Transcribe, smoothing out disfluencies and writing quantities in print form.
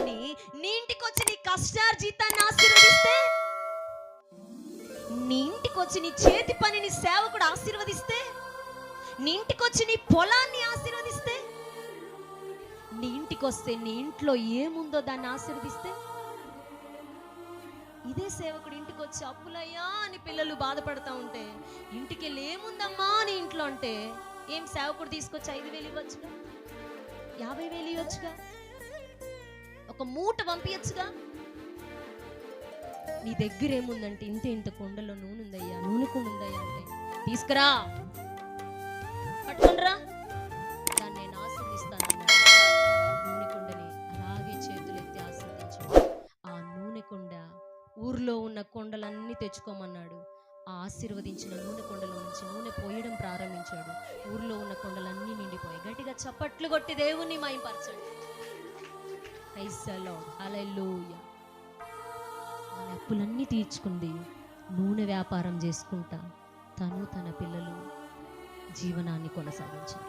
తీసుకొని నీ ఇంటికి వచ్చి నీ కష్టార్జితాన్ని ఆశీర్వదిస్తే, నీ ఇంటికి వచ్చి నీ చేతి పనిని సేవకుడు ఆశీర్వదిస్తే, నీ ఇంటికి వచ్చి నీ పొలాన్ని ఆశీర్వదిస్తే, నీ ఇంటికి వస్తే నీ ఇంట్లో ఏముందో దాన్ని ఆశీర్వదిస్తే, ఇదే సేవకుడు ఇంటికి వచ్చి అప్పులయ్యా అని పిల్లలు బాధపడతా ఉంటే, ఇంటికి వెళ్ళి ఏముందమ్మా అని ఇంట్లో అంటే, ఏం సేవకుడు తీసుకొచ్చి 5,000 ఇవ్వచ్చుగా, 50,000 ఇవ్వచ్చుగా, ఒక మూట పంపించచ్చుగా. నీ దగ్గర ఏముందంటే, ఇంత కుండలో నూనె ఉందయ్యా, నూనె కుండ ఉందయ్యా అంటే, తీసుకురా పట్టుకుండ్రా, దాన్ని నేను ఆశీర్వదిస్తాను. నూనె కుండని అలాగే చేతులెత్తి ఆశీర్వదించాడు. ఆ నూనె కుండ ఊర్లో ఉన్న కొండలన్నీ తెచ్చుకోమన్నాడు. ఆ ఆశీర్వదించిన నూనె కొండలో నుంచి నూనె పోయడం ప్రారంభించాడు. ఊర్లో ఉన్న కొండలన్నీ నిండిపోయాయి. గట్టిగా చప్పట్లు కొట్టి దేవుణ్ణి మహిమపరచండి. ప్రైజ్ ది లార్డ్, హల్లెలూయా. ఆ అప్పులన్నీ తీర్చుకుంది, నూనె వ్యాపారం చేసుకుంటా తను తన పిల్లలు జీవనాన్ని కొనసాగించారు.